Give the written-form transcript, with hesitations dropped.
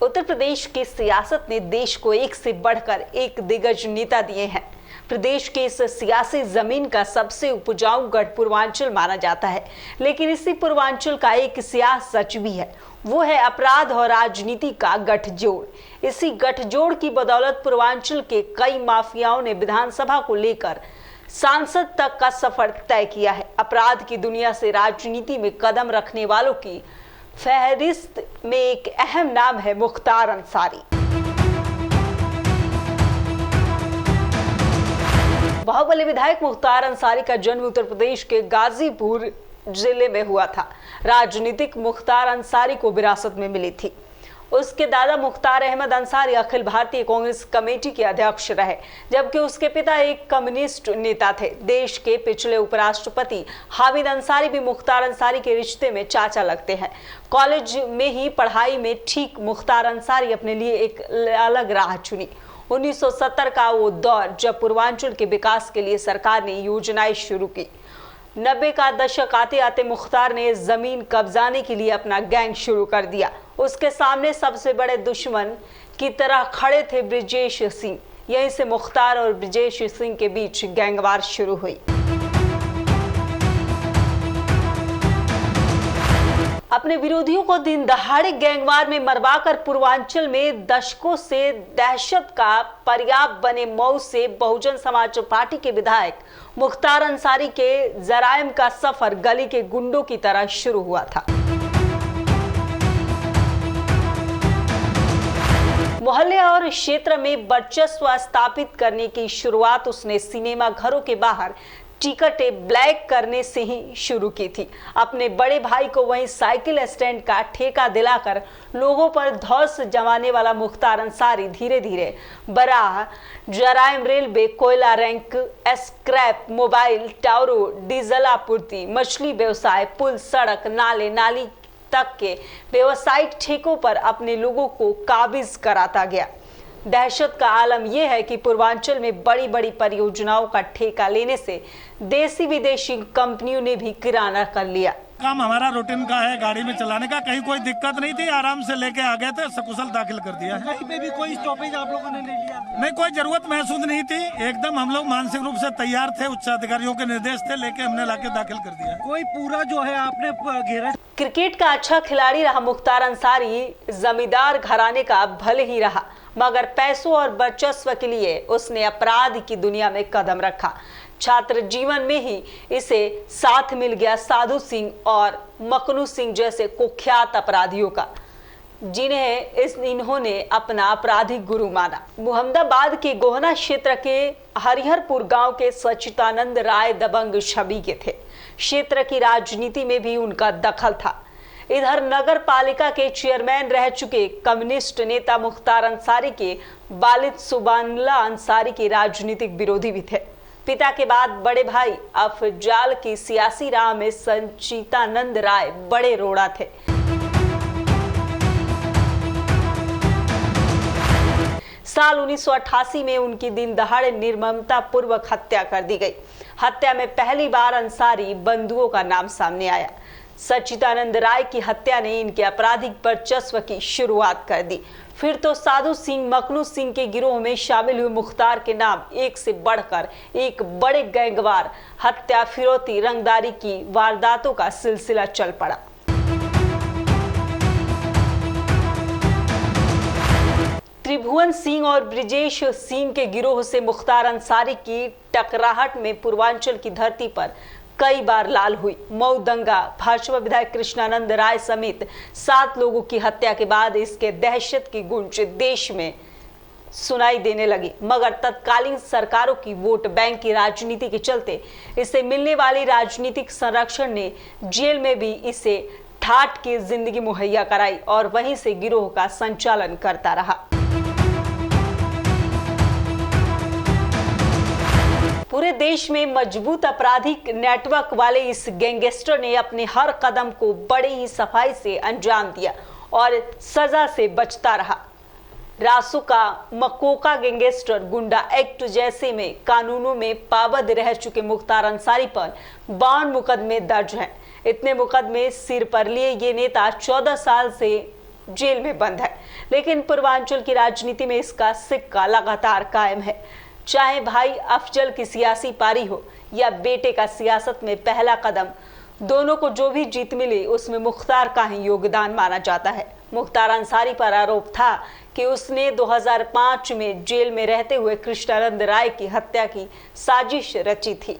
उत्तर प्रदेश की सियासत ने देश को एक से बढ़कर एक दिग्गज नेता दिए हैं। प्रदेश के इस सियासी जमीन का सबसे उपजाऊ गढ़ पूर्वांचल माना जाता है, लेकिन इसी पूर्वांचल का एक स्याह सच भी है, वो है अपराध और राजनीति का गठजोड़। इसी गठजोड़ की बदौलत पूर्वांचल के कई माफियाओं ने विधानसभा को लेकर सांसद तक का सफर तय किया है। अपराध की दुनिया से राजनीति में कदम रखने वालों की फहरिस्त में एक अहम नाम है मुख्तार अंसारी। बाहुबली विधायक मुख्तार अंसारी का जन्म उत्तर प्रदेश के गाजीपुर जिले में हुआ था। राजनीतिक मुख्तार अंसारी को विरासत में मिली थी। उसके दादा मुख्तार अहमद अंसारी अखिल भारतीय कांग्रेस कमेटी के अध्यक्ष रहे, जबकि उसके पिता एक कम्युनिस्ट नेता थे। देश के पिछले उपराष्ट्रपति हामिद अंसारी भी मुख्तार अंसारी के रिश्ते में चाचा लगते हैं। कॉलेज में ही पढ़ाई में ठीक मुख्तार अंसारी अपने लिए एक अलग राह चुनी। 1970 का वो दौर जब पूर्वांचल के विकास के लिए सरकार ने योजनाएं शुरू की। 90 का दशक आते आते मुख्तार ने जमीन कब्जाने के लिए अपना गैंग शुरू कर दिया। उसके सामने सबसे बड़े दुश्मन की तरह खड़े थे ब्रिजेश सिंह। यहीं से मुख्तार और ब्रिजेश सिंह के बीच गैंगवार शुरू हुई। अपने विरोधियों को दिन दहाड़े गैंगवार में मरवाकर पूर्वांचल में दशकों से दहशत का पर्याय बने मऊ से बहुजन समाज पार्टी के विधायक मुख्तार अंसारी के जराइम का सफर गली के गुंडों की तरह शुरू हुआ था। मोहल्ले और क्षेत्र में वर्चस्व स्थापित करने की शुरुआत उसने सिनेमा घरों के बाहर टिकटें ब्लैक करने से ही शुरू की थी। अपने बड़े भाई को वहीं साइकिल स्टैंड का ठेका दिलाकर लोगों पर धौंस जमाने वाला मुख्तार अंसारी धीरे धीरे बराह, जराइम, रेलवे, कोयला रैंक, स्क्रैप, मोबाइल टावरों, डीजल आपूर्ति, मछली व्यवसाय, पुल, सड़क, नाले, नाली तक के व्यवसायिक ठेकों पर अपने लोगों को काबिज कराता गया। दहशत का आलम यह है कि पूर्वांचल में बड़ी बड़ी परियोजनाओं का ठेका लेने से देसी विदेशी कंपनियों ने भी किराना कर लिया। काम हमारा रूटीन का है, गाड़ी में चलाने का, कहीं कोई दिक्कत नहीं थी, आराम से लेके आ गए थे, सकुशल दाखिल कर दिया है। कहीं पे भी कोई स्टॉपेज आप लोगों ने नहीं लिया? नहीं, कोई जरूरत महसूस नहीं थी। एकदम हम लोग मानसिक रूप से तैयार थे, उच्च अधिकारियों के निर्देश थे, लेके हमने लाके दाखिल कर दिया। कोई पूरा जो है आपने घेरा। क्रिकेट का अच्छा खिलाड़ी रहा मुख्तार अंसारी, जमींदार घराने का भले ही रहा, मगर पैसों और वर्चस्व के लिए उसने अपराध की दुनिया में कदम रखा। छात्र जीवन में ही इसे साथ मिल गया साधु सिंह और मकनू सिंह जैसे कुख्यात अपराधियों का, जिन्हें इन्होंने अपना आपराधिक गुरु माना। मुहम्मदाबाद के गोहना क्षेत्र के हरिहरपुर गांव के सच्चिदानंद राय दबंग छवि के थे। क्षेत्र की राजनीति में भी उनका दखल था। इधर नगर पालिका के चेयरमैन रह चुके कम्युनिस्ट नेता मुख्तार अंसारी के वालिद सुबानुल्लाह अंसारी के राजनीतिक विरोधी भी थे। पिता के बाद बड़े भाई अफजाल की सियासी राह में सच्चिदानंद राय बड़े रोड़ा थे। साल 1988 में उनकी दिन दहाड़े निर्ममता पूर्वक हत्या कर दी गई। हत्या में पहली बार अंसारी बंधुओं का नाम सामने आया। सच्चिदानंद राय की हत्या ने इनके आपराधिक वर्चस्व की शुरुआत कर दी। फिर तो साधु सिंह, मकनू सिंह के गिरोह में शामिल हुए मुख्तार के नाम एक से बढ़कर एक बड़े गैंगवार, हत्या, फिरौती, रंगदारी की वारदातों का सिलसिला चल पड़ा। त्रिभुवन सिंह और ब्रिजेश सिंह के गिरोह से मुख्तार अंसारी की टकराहट में पूर्वांचल की धरती पर कई बार लाल हुई। मऊ दंगा, भाजपा विधायक कृष्णानंद राय समेत 7 लोगों की हत्या के बाद इसके दहशत की गूंज देश में सुनाई देने लगी, मगर तत्कालीन सरकारों की वोट बैंक की राजनीति के चलते इसे मिलने वाली राजनीतिक संरक्षण ने जेल में भी इसे ठाठ की जिंदगी मुहैया कराई और वहीं से गिरोह का संचालन करता रहा। पूरे देश में मजबूत आपराधिक नेटवर्क वाले इस गैंगस्टर ने अपने हर कदम को बड़े ही सफाई से अंजाम दिया और सजा से बचता रहा। रासुका, मकोका गैंगस्टर गुंडा एक्ट जैसे में कानूनों में पाबंद रह चुके मुख्तार अंसारी पर 52 मुकदमे दर्ज हैं। इतने मुकदमे सिर पर लिए ये नेता 14 साल से जेल में बंद है, लेकिन पूर्वांचल की राजनीति में इसका सिक्का लगातार कायम है। चाहे भाई अफजल की सियासी पारी हो या बेटे का सियासत में पहला कदम, दोनों को जो भी जीत मिली उसमें मुख्तार का ही योगदान माना जाता है। मुख्तार अंसारी पर आरोप था कि उसने 2005 में जेल में रहते हुए कृष्णानंद राय की हत्या की साजिश रची थी।